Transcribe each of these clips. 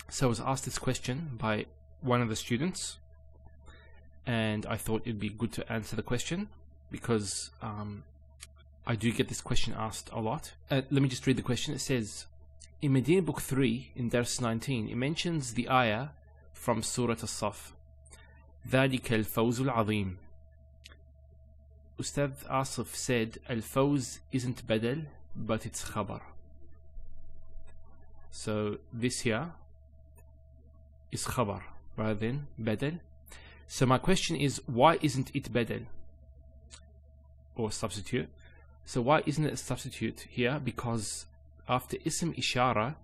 So I was asked this question by one of the students, and I thought it'd be good to answer the question because I do get this question asked a lot. Let me just read the question. It says, in Madinah Book 3, in Dars 19, it mentions the ayah from Surah As-Saf, ذَلِكَ الْفَوْزُ الْعَظِيمُ. Ustad Asif said, Al-Fawz isn't badal, but it's khabar. So this here is khabar rather than badal. So my question is, why isn't it badal or substitute? So why isn't it a substitute here? Because after ism ishara,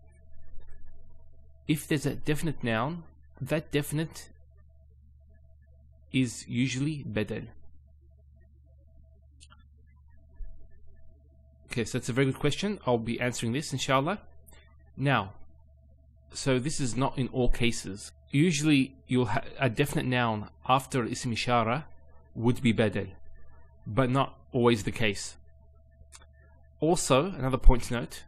if there's a definite noun, that definite is usually badal. Okay, so that's a very good question. I'll be answering this inshallah. Now, so this is not in all cases. Usually you'll have a definite noun after ism ishara would be badal, but not always the case. Also, another point to note,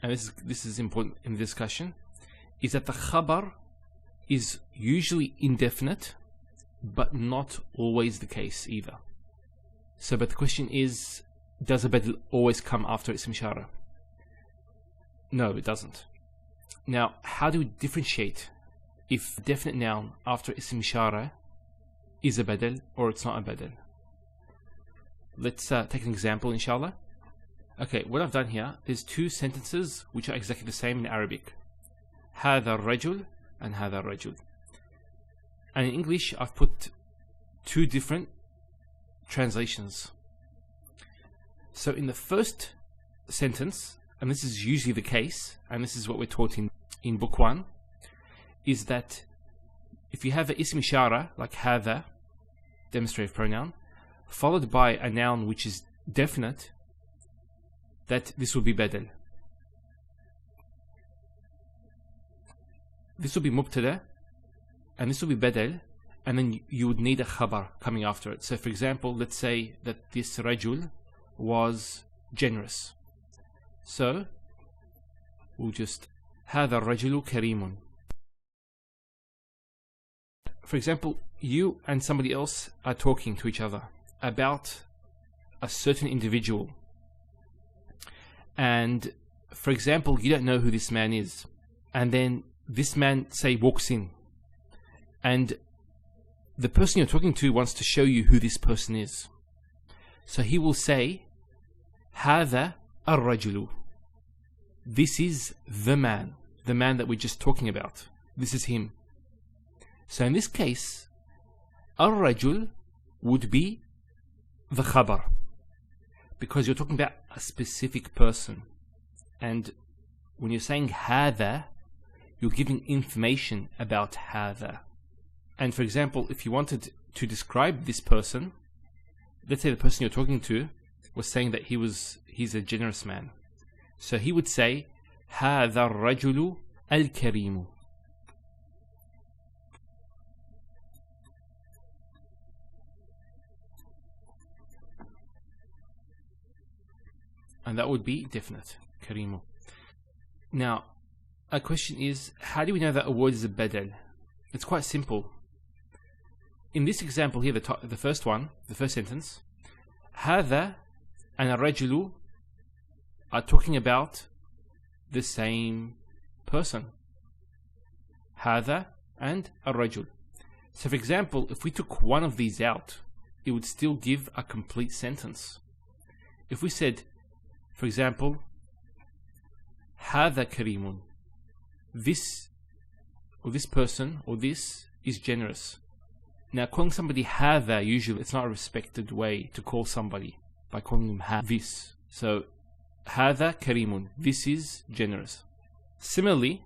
and this is important in the discussion, is that the khabar is usually indefinite, but not always the case either. So, but the question is, does a badal always come after ism ishara? No, it doesn't. Now, how do we differentiate if a definite noun after ism ishara is a badal or it's not a badal? Let's take an example, inshallah. Okay, what I've done here, there's two sentences which are exactly the same in Arabic. هذا الرجل and هذا الرجل. And in English, I've put two different translations. So in the first sentence, and this is usually the case, and this is what we're taught in book 1, is that if you have an ism ishara, like هذا, demonstrative pronoun, followed by a noun which is definite, that this will be badal. This will be mubtada, and this will be badal, and then you would need a khabar coming after it. So for example, let's say that this rajul was generous. So we'll just هذا الرجل كريم. For example, you and somebody else are talking to each other about a certain individual, and for example, you don't know who this man is, and then this man, say, walks in, and the person you're talking to wants to show you who this person is. So he will say, هذا الرجل. This is the man that we're just talking about. This is him. So in this case, الرجل would be the khabar, because you're talking about a specific person. And when you're saying هذا, you're giving information about هذا. And for example, if you wanted to describe this person, let's say the person you're talking to was saying that he's a generous man. So he would say هذا الرجل الكريم. And that would be definite, karimu. Now, a question is, how do we know that a word is a badal? It's quite simple. In this example here, the first one, the first sentence, هذا and الرجل are talking about the same person. هذا and الرجل. So for example, if we took one of these out, it would still give a complete sentence. If we said, for example, هذا كريم, this or this person or this is generous. Now, calling somebody هذا, usually it's not a respected way to call somebody by calling them this. So هذا كريم, this is generous. Similarly,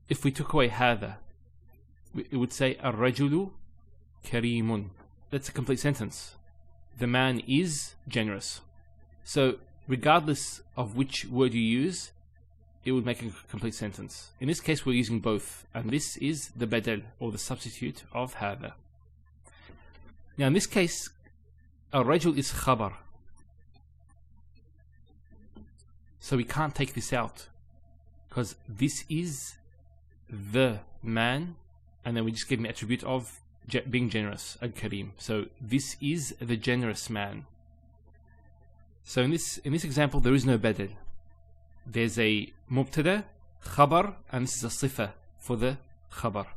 if we took away هذا, it would say الرجل كريم. That's a complete sentence. The man is generous. So regardless of which word you use, it would make a complete sentence. In this case, we're using both, and this is the badal, or the substitute of هذا. Now in this case, الرجل is khabar, so we can't take this out, because this is the man, and then we just give him the attribute of being generous, al-Karim. So this is the generous man. So in this example, there is no badal. There's a mubtada, khabar, and this is a sifa for the khabar.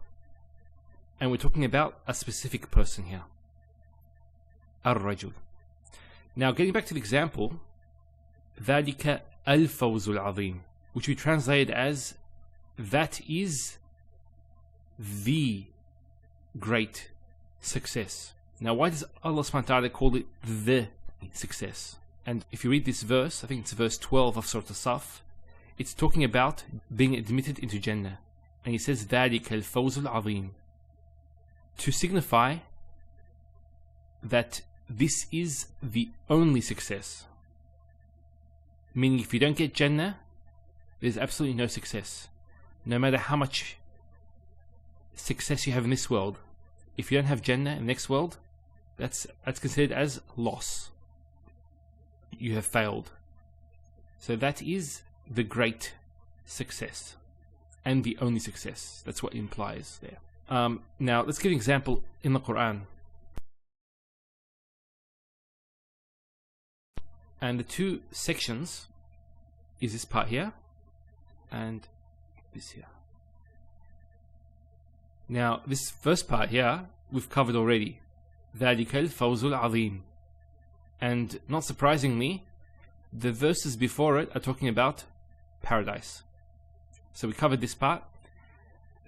And we're talking about a specific person here. Ar-Rajul. Now getting back to the example, ذَلِكَ الْفَوْزُ الْعَظِيمُ, which we translate as that is the great success. Now why does Allah subhanahu wa ta'ala call it the success? And if you read this verse, I think it's verse 12 of Surah As-Saf, it's talking about being admitted into Jannah. And he says ذَلِكَ الْفَوْزُ الْعَظِيمُ, to signify that this is the only success. Meaning if you don't get Jannah, there's absolutely no success. No matter how much success you have in this world, if you don't have Jannah in the next world, that's considered as loss. You have failed. So that is the great success and the only success. That's what it implies there. Now let's give an example in the Qur'an. And the two sections is this part here and this here. Now this first part here we've covered already. ذَلِكَ الْفَوْزُ الْعَظِيمُ. And not surprisingly, the verses before it are talking about paradise. So we covered this part.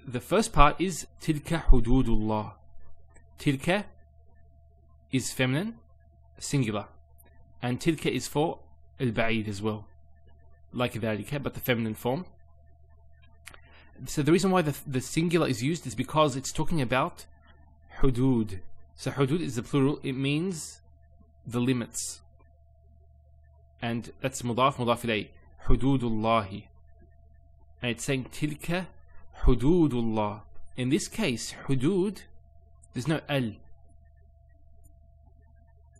The first part is تِلْكَ حُدُودُ اللَّهِ. Tilka is feminine, singular. And tilka is for al-ba'id as well, like dhalika, but the feminine form. So the reason why the singular is used is because it's talking about hudud. So hudud is the plural, it means the limits. And that's mudaf ilayh, hududullahi. And it's saying tilka hududullah. In this case, hudud, there's no al.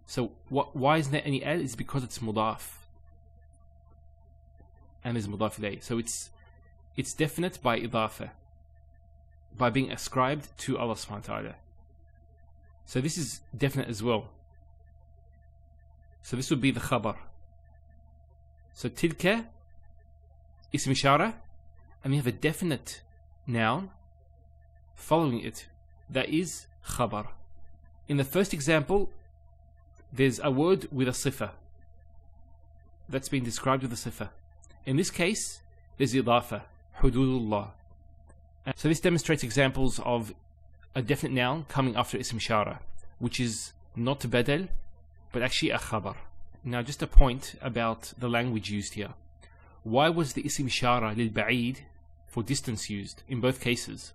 So why isn't there any al? It's because it's mudaf. And there's mudaf ilayh. So it's definite by idafa, by being ascribed to Allah subhanahu wa ta'ala. So this is definite as well. So this would be the khabar. So tilka, ism ishara, and we have a definite noun following it. That is khabar. In the first example, there's a word with a sifa that's been described with a sifa. In this case, there's idafa, hududullah. So this demonstrates examples of a definite noun coming after ism ishara, which is not badal, but actually a khabar. Now just a point about the language used here. Why was the ism ishara lil ba'id for distance used in both cases?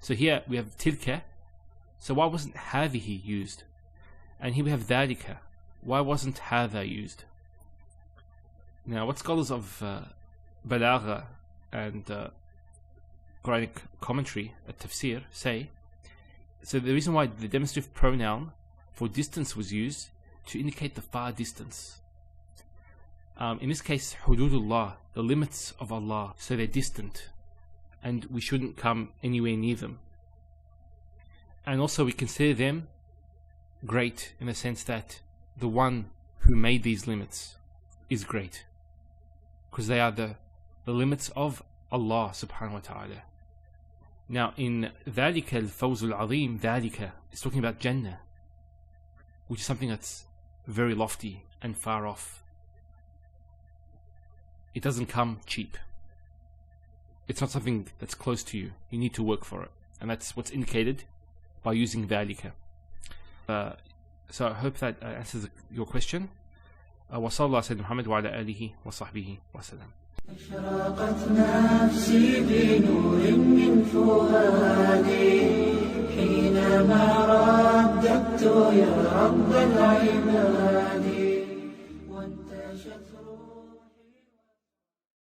So here we have tilka, so why wasn't hadhihi used? And here we have dhalika. Why wasn't hadha used? Now what scholars of balagha and Quranic commentary at tafsir say, so the reason why the demonstrative pronoun for distance was used to indicate the far distance. In this case, hududullah, the limits of Allah, so they're distant and we shouldn't come anywhere near them. And also we consider them great in the sense that the one who made these limits is great, because they are the limits of Allah subhanahu wa ta'ala. Now in ذَلِكَ الْفَوْزُ الْعَظِيمُ, ذَلِكَ is talking about Jannah, which is something that's very lofty and far off. It doesn't come cheap. It's not something that's close to you. You need to work for it. And that's what's indicated by using ذَلِكَ. So I hope that answers your question. وصلى الله سيدنا محمد وعلى آله وصحبه وسلم. أشرقت نفسي بنور من فؤادي حينما رددت يا رب العباد.